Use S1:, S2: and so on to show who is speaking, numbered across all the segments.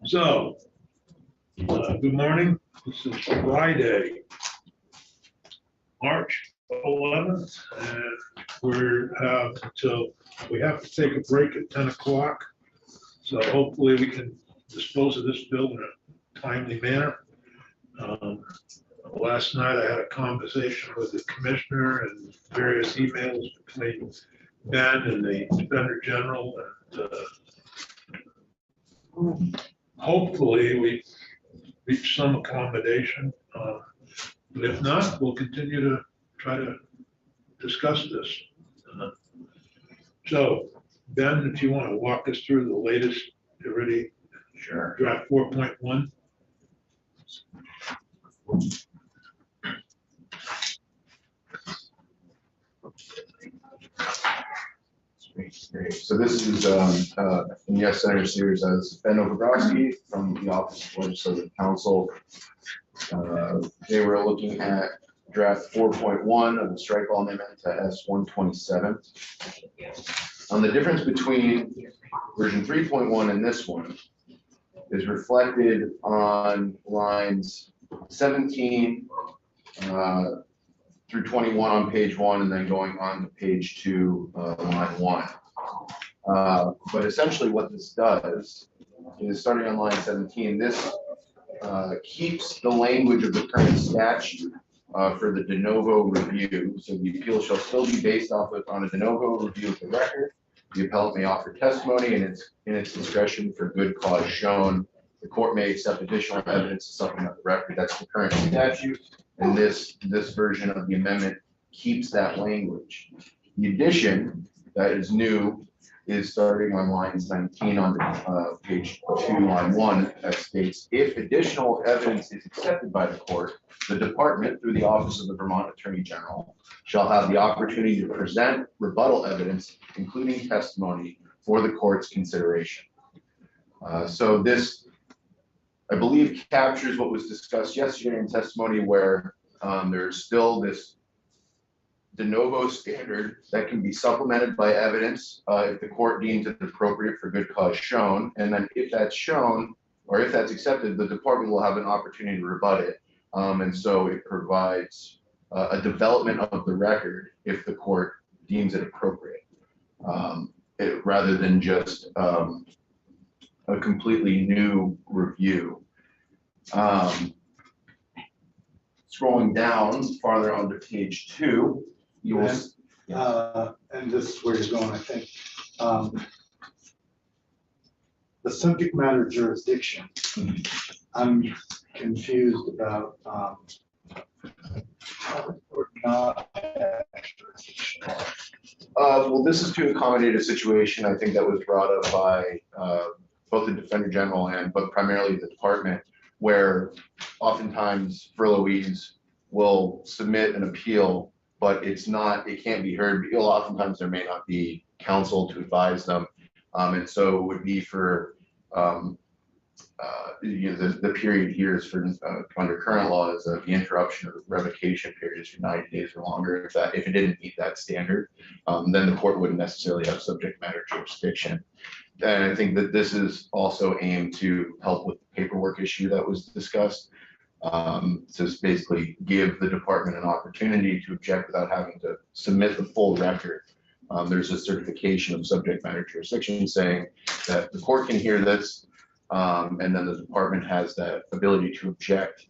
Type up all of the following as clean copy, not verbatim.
S1: So, good morning. This is Friday, March 11th, and we have to take a break at 10 o'clock. So hopefully we can dispose of this bill in a timely manner. Last night I had a conversation with the commissioner and various emails between Ben and the Inspector General, and hopefully we reach some accommodation. But if not, we'll continue to try to discuss this. So, Ben, if you want to walk us through the latest, already
S2: Sure.
S1: draft 4.1.
S2: Great. So this is in the Senator series as Ben Obrowski from the Office of Legislative Counsel. They were looking at draft 4.1 of the strike law amendment to S-127. The difference between version 3.1 and this one is reflected on lines 17 through 21 on page 1, and then going on to page 2, line 1. But essentially what this does is, starting on line 17, this keeps the language of the current statute for the de novo review. So the appeal shall still be based on a de novo review of the record. The appellant may offer testimony in its discretion for good cause shown. The court may accept additional evidence to supplement the record. That's the current statute. And this version of the amendment keeps that language. The addition that is new is starting on line 19 on page 2, line 1, that states, if additional evidence is accepted by the court, the department, through the Office of the Vermont Attorney General, shall have the opportunity to present rebuttal evidence, including testimony, for the court's consideration. So this, I believe, captures what was discussed yesterday in testimony, where there's still this de novo standard that can be supplemented by evidence if the court deems it appropriate for good cause shown. And then if that's shown, or if that's accepted, the department will have an opportunity to rebut it. And so it provides a development of the record if the court deems it appropriate, rather than just a completely new review. Scrolling down farther onto page 2, you will.
S3: And this is where you're going, I think. The subject matter jurisdiction, I'm confused about. Or not jurisdiction.
S2: Well, this is to accommodate a situation, I think, that was brought up by both the Defender General but primarily the department, where oftentimes furloughees will submit an appeal, but it can't be heard. Oftentimes there may not be counsel to advise them. And so it would be for, the period here is for, under current law, is the interruption or revocation period is for 90 days or longer. If it didn't meet that standard, then the court wouldn't necessarily have subject matter jurisdiction. And I think that this is also aimed to help with the paperwork issue that was discussed. So basically give the department an opportunity to object without having to submit the full record. There's a certification of subject matter jurisdiction saying that the court can hear this, and then the department has that ability to object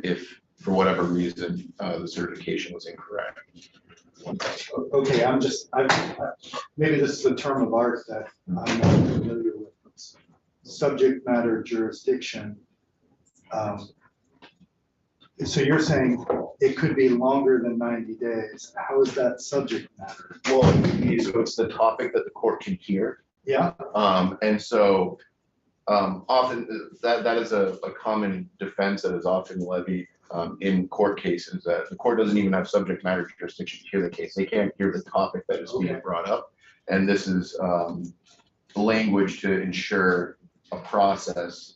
S2: if, for whatever reason, the certification was incorrect.
S3: Okay, maybe this is a term of art that I'm not familiar with. Subject matter jurisdiction. So you're saying it could be longer than 90 days. How is that subject matter?
S2: Well, so it's the topic that the court can hear.
S3: Yeah.
S2: And so often that is a common defense that is often levied in court cases, that the court doesn't even have subject matter jurisdiction to hear the case. They can't hear the topic that is being brought up. And this is language to ensure a process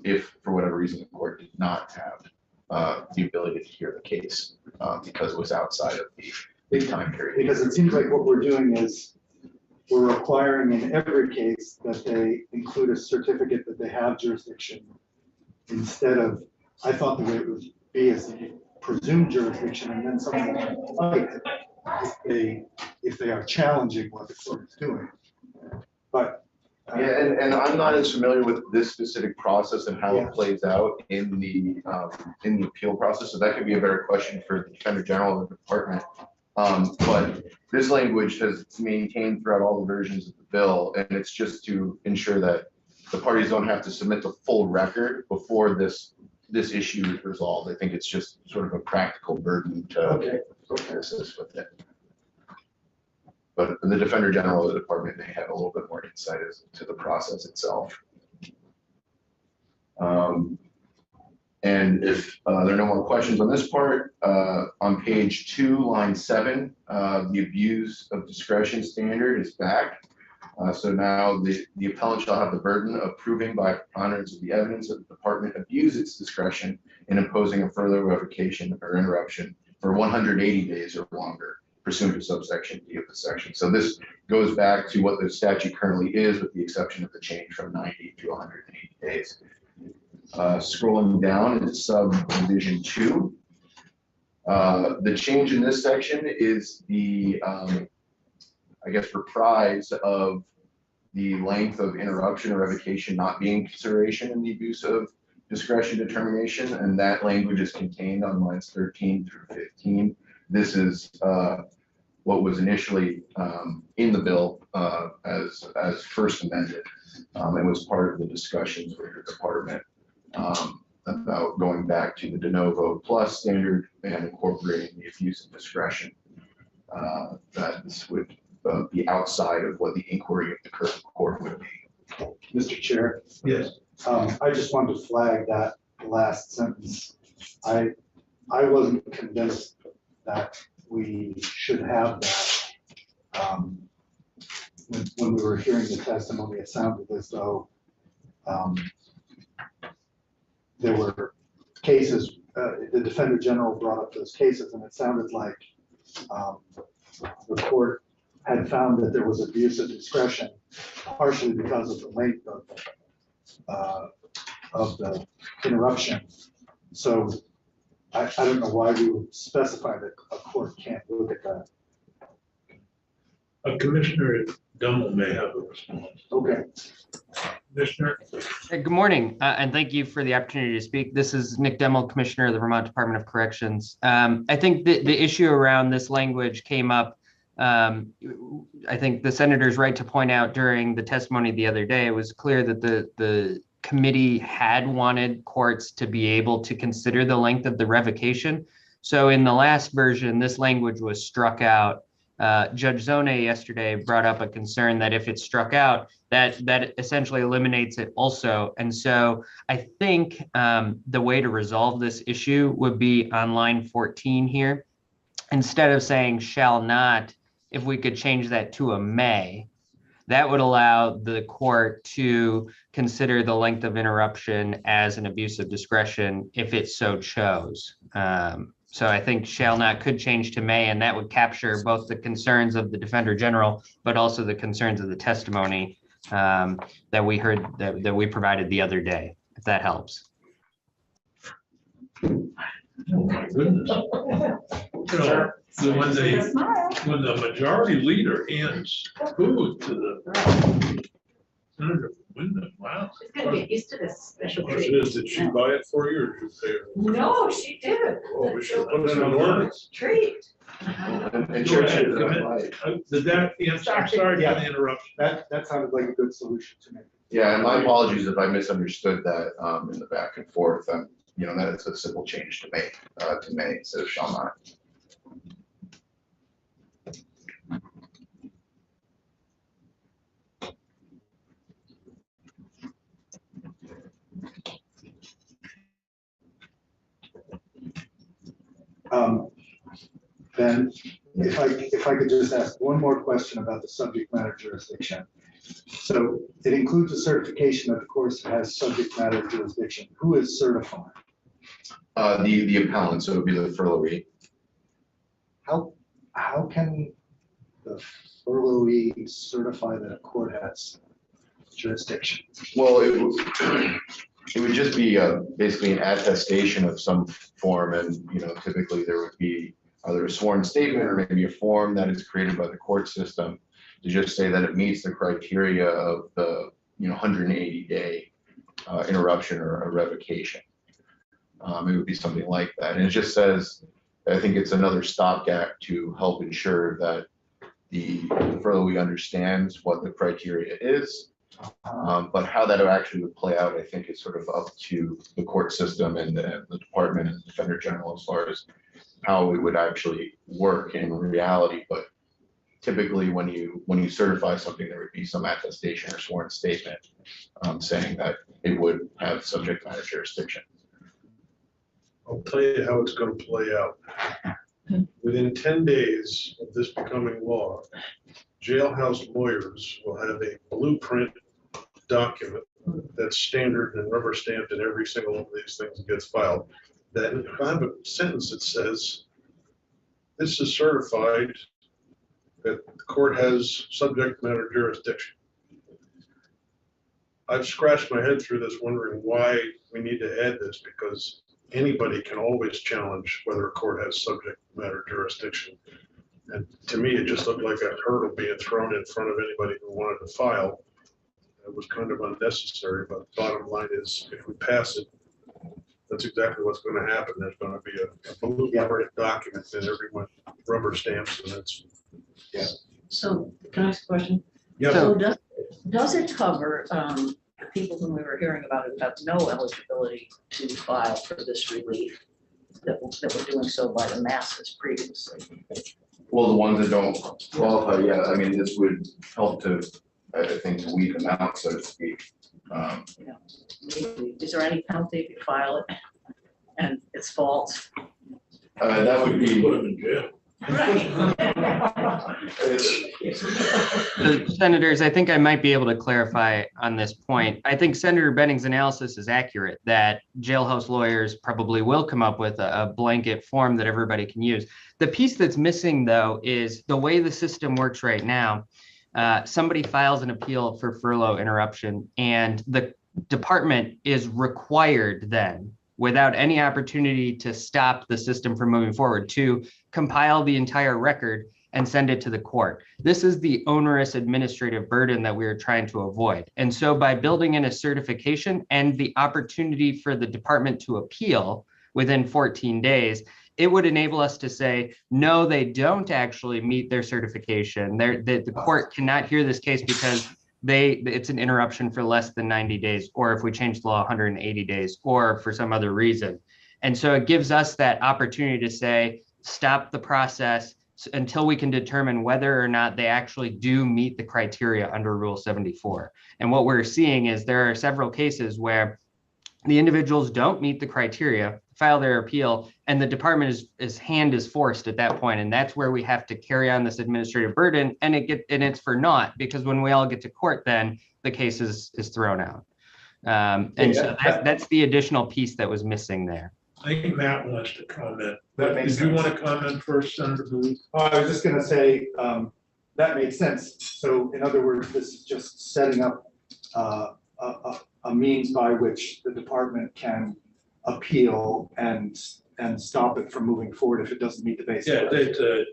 S2: if, for whatever reason, the court did not have the ability to hear the case because it was outside of the time period.
S3: Because it seems like what we're doing is we're requiring in every case that they include a certificate that they have jurisdiction instead of, I thought the way it would be is that you presume jurisdiction and then someone can fight it if they are challenging what the court is doing. But
S2: Yeah, and I'm not as familiar with this specific process and how
S3: Yeah.
S2: it plays out in the appeal process, so that could be a better question for the Defender General of the department. But this language has maintained throughout all the versions of the bill, and it's just to ensure that the parties don't have to submit the full record before this issue is resolved. I think it's just sort of a practical burden to assist with it. But the Defender General of the department may have a little bit more insight as to the process itself. And if there are no more questions on this part, on page 2, line 7, the abuse of discretion standard is back. So now the appellant shall have the burden of proving by preponderance of the evidence that the department abused its discretion in imposing a further revocation or interruption for 180 days or longer, pursuant to subsection D of the section. So this goes back to what the statute currently is, with the exception of the change from 90 to 180 days. Scrolling down into subdivision 2, the change in this section is the, I guess, reprise of the length of interruption or revocation not being consideration in the abuse of discretion determination, and that language is contained on lines 13 through 15. This is what was initially in the bill as first amended, and was part of the discussions with the department about going back to the de novo plus standard and incorporating the abuse of discretion. That this would be outside of what the inquiry of the current court would be.
S3: Mr. Chair.
S1: Yes.
S3: I just wanted to flag that last sentence. I wasn't convinced that we should have that. When we were hearing the testimony, it sounded as though there were cases, the Defender General brought up those cases, and it sounded like the court had found that there was abuse of discretion, partially because of the length of the interruption. So I don't know why we would specify that a court can't look at that.
S1: Commissioner Dummel may have a response.
S3: Okay.
S1: Commissioner?
S4: Hey, good morning, and thank you for the opportunity to speak. This is Nick Demmel, Commissioner of the Vermont Department of Corrections. I think the issue around this language came up. I think the senator's right to point out during the testimony the other day, it was clear that the committee had wanted courts to be able to consider the length of the revocation. So in the last version, this language was struck out. Judge Zone yesterday brought up a concern that if it's struck out, that essentially eliminates it also. And so I think the way to resolve this issue would be on line 14 here. Instead of saying shall not, if we could change that to a may, that would allow the court to consider the length of interruption as an abuse of discretion if it so chose. So I think shall not could change to may, and that would capture both the concerns of the Defender General, but also the concerns of the testimony that we heard, that we provided the other day, if that helps.
S1: Oh my goodness. You know, when the majority leader hands food to the Senator Wyndham, wow.
S5: She's gonna get used to this special
S1: What
S5: treat.
S1: it is, did she buy it for you or did you pay her?
S5: No, she did.
S1: Oh, we should put it in orders.
S5: Treat.
S2: And Church,
S1: Did that, I'm sorry for the interruption.
S3: That sounded like a good solution to me.
S2: yeah, and my apologies if I misunderstood that in the back and forth. You know, that it's a simple change to may instead of shall not.
S3: Then if I could just ask one more question about the subject matter jurisdiction. So it includes a certification that the court has subject matter jurisdiction. Who is certifying?
S2: The appellant, so it would be the furlough.
S3: How can the the furloughee certify that a court has jurisdiction?
S2: Well, it would just be basically an attestation of some form, and, typically there would be either a sworn statement or maybe a form that is created by the court system to just say that it meets the criteria of the, 180-day interruption or a revocation. It would be something like that. And it just says, I think it's another stopgap to help ensure that the furlough understands what the criteria is. But how that actually would play out, I think, is sort of up to the court system and the department and the Defender General as far as how it would actually work in reality. But typically, when you certify something, there would be some attestation or sworn statement saying that it would have subject matter jurisdiction.
S1: I'll tell you how it's going to play out. Within 10 days of this becoming law, jailhouse lawyers will have a blueprint document that's standard and rubber stamped in every single one of these things that gets filed. That I have a sentence that says, this is certified that the court has subject matter jurisdiction. I've scratched my head through this wondering why we need to add this, because anybody can always challenge whether a court has subject matter jurisdiction. And to me, it just looked like a hurdle being thrown in front of anybody who wanted to file. It was kind of unnecessary, but the bottom line is, if we pass it, that's exactly what's going to happen. There's going to be a blueprint document that everyone rubber stamps, and it's.
S2: Yeah.
S5: So can I ask a question?
S1: Yeah.
S5: So does it cover the people whom we were hearing about who have no eligibility to file for this relief that were doing so by the masses previously?
S2: Well, the ones that don't qualify, yeah, I mean, this would help to, I think, to weed them out, so to speak.
S5: Is there any penalty if you file it and it's false?
S2: That would be.
S1: Put them in jail.
S4: So, Senators, I think I might be able to clarify on this point. I think Senator Benning's analysis is accurate that jailhouse lawyers probably will come up with a blanket form that everybody can use. The piece that's missing, though, is the way the system works right now. Somebody files an appeal for furlough interruption, and the department is required then, without any opportunity to stop the system from moving forward, to compile the entire record and send it to the court. This is the onerous administrative burden that we are trying to avoid. And so by building in a certification and the opportunity for the department to appeal within 14 days, it would enable us to say, no, they don't actually meet their certification. The court cannot hear this case because it's an interruption for less than 90 days, or if we change the law, 180 days, or for some other reason. And so it gives us that opportunity to say, stop the process until we can determine whether or not they actually do meet the criteria under Rule 74. And what we're seeing is there are several cases where the individuals don't meet the criteria, file their appeal, and the department is hand is forced at that point. And that's where we have to carry on this administrative burden, and it's for naught, because when we all get to court, then the case is thrown out. So that's the additional piece that was missing there.
S1: I think Matt wants to comment.
S3: That makes
S1: Did you
S3: sense.
S1: want to comment first, Senator Booth?
S3: I was just gonna say, that makes sense. So in other words, this is just setting up a means by which the department can appeal and stop it from moving forward if it doesn't meet the basic.
S1: Yeah, it's a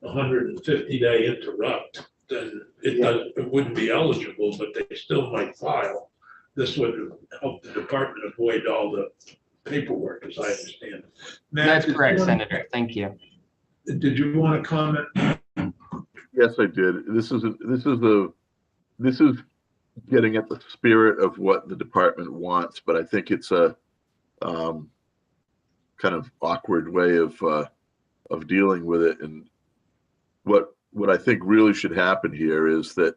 S1: 150-day interrupt, then it wouldn't be eligible, but they still might file. This would help the department avoid all the paperwork, as I understand it. Matt,
S4: That's correct, Senator. Thank you.
S1: Did you want to comment?
S6: Yes, I did. This is getting at the spirit of what the department wants, but I think it's a kind of awkward way of dealing with it. And what I think really should happen here is that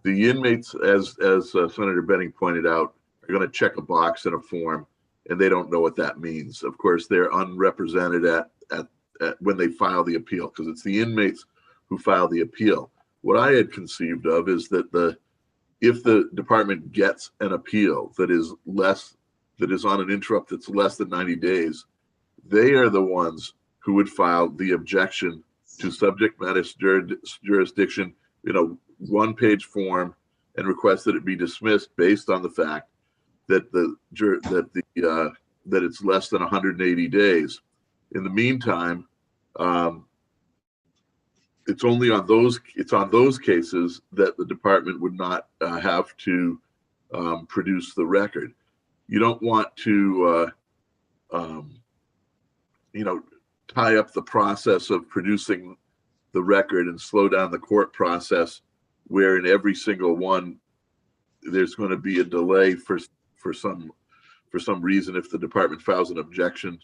S6: the inmates, as Senator Benning pointed out, are going to check a box in a form, and they don't know what that means. Of course, they're unrepresented at when they file the appeal, because it's the inmates who file the appeal. What I had conceived of is that if the department gets an appeal that is on an interrupt that's less than 90 days, they are the ones who would file the objection to subject matter jurisdiction in a one-page form and request that it be dismissed based on the fact that that it's less than 180 days. In the meantime, it's on those cases that the department would not have to produce the record. You don't want to tie up the process of producing the record and slow down the court process, where in every single one there's going to be a delay for some reason if the department files an objection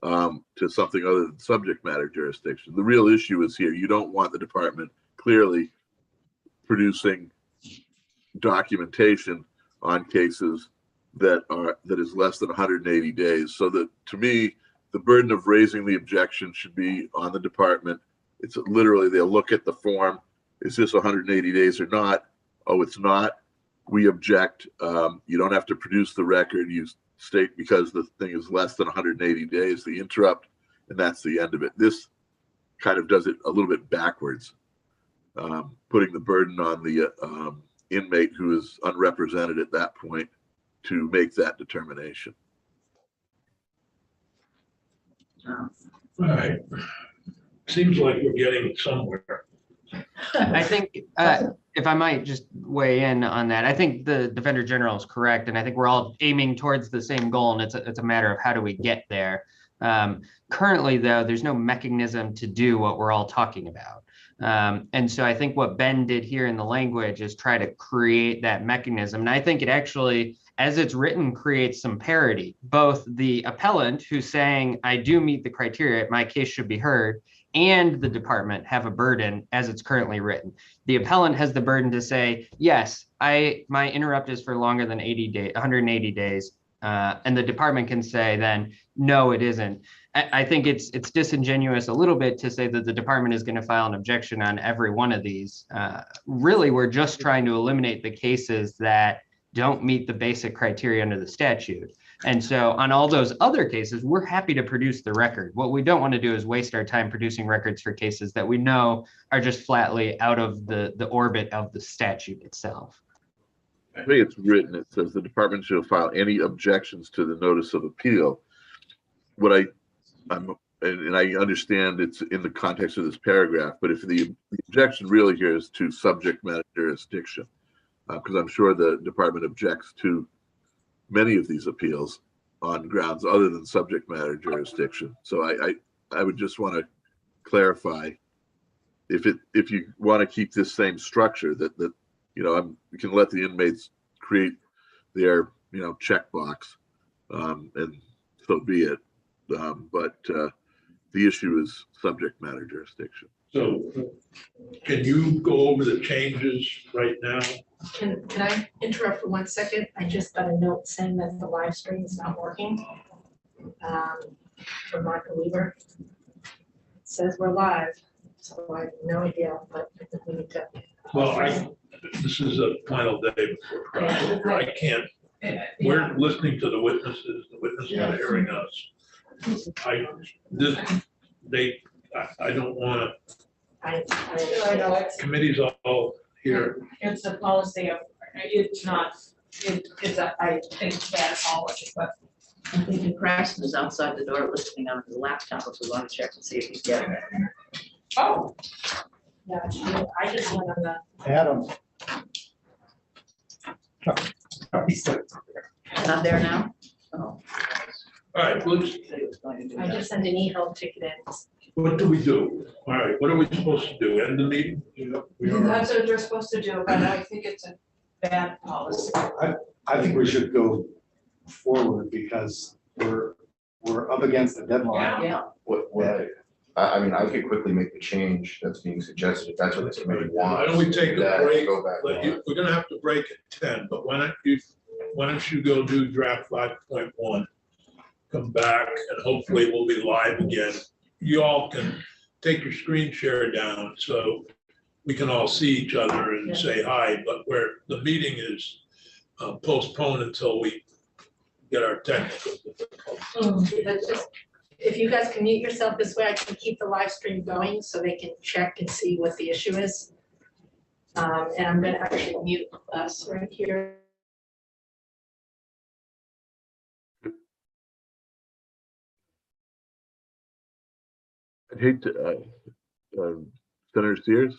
S6: to something other than subject matter jurisdiction. The real issue is here. You don't want the department clearly producing documentation on cases that is less than 180 days. So that, to me, the burden of raising the objection should be on the department. It's literally, they'll look at the form. Is this 180 days or not? Oh, it's not. We object. You don't have to produce the record. You state because the thing is less than 180 days, the interrupt, and that's the end of it. This kind of does it a little bit backwards, putting the burden on the inmate who is unrepresented at that point to make that determination.
S7: All right. Seems like we're getting somewhere.
S4: I think, if I might just weigh in on that, I think the Defender General is correct, and I think we're all aiming towards the same goal, and it's a matter of how do we get there. Currently, though, there's no mechanism to do what we're all talking about. And so I think what Ben did here in the language is try to create that mechanism. And I think it actually, as it's written, creates some parity. Both the appellant who's saying, I do meet the criteria, my case should be heard, and the department have a burden as it's currently written. The appellant has the burden to say, yes, my interrupt is for longer than 180 days. And the department can say then, no, it isn't. I think it's disingenuous a little bit to say that the department is going to file an objection on every one of these. Really, we're just trying to eliminate the cases that don't meet the basic criteria under the statute. And so on all those other cases, we're happy to produce the record. What we don't want to do is waste our time producing records for cases that we know are just flatly out of the orbit of the statute itself.
S6: I think it's written, it says the department shall file any objections to the notice of appeal. What and I understand it's in the context of this paragraph, but if the objection really here is to subject matter jurisdiction, because I'm sure the department objects to many of these appeals on grounds other than subject matter jurisdiction. So I would just want to clarify if you want to keep this same structure that you can let the inmates create their checkbox, and so be it. But the issue is subject matter jurisdiction.
S7: So can you go over the changes right now?
S8: Can I interrupt for 1 second? I just got a note saying that the live stream is not working. From Mark Weaver. It says we're live, so I have no idea, but I think we need to.
S7: Well, this is a final day before trial. I can't, we're listening to the witnesses are hearing us. I don't want
S8: I know
S7: committees all here.
S8: it's a policy of, it's not, I think it's bad policy, but.
S5: I'm thinking Preston is outside the door listening on his laptop if we want to check and see if he's getting it.
S8: Oh. Yeah, I just went on the.
S3: Adam.
S5: Not there now? Oh.
S7: All right, let's,
S5: Said he was going to do
S8: I
S5: that.
S8: just sent an e-health ticket in.
S7: what do we do? All right, what are we supposed to do? End the meeting? We are.
S8: That's what they're supposed to do, but I think it's a bad policy.
S3: I think we should go forward because we're up against the deadline.
S5: Yeah,
S2: I mean, I could quickly make the change that's being suggested, if that's what this committee wants.
S7: Why don't we take a
S2: that,
S7: break?
S2: go back on.
S7: We're gonna have to break at 10, but why don't you go do draft 5.1? Come back and hopefully we'll be live again. You all can take your screen share down so we can all see each other and say hi, but where the meeting is postponed until we get our technical difficulties.
S8: That's just, if you guys can mute yourself this way, I can keep the live stream going so they can check and see what the issue is. And I'm gonna actually mute us right here.
S6: I'd hate to, Senator Sears?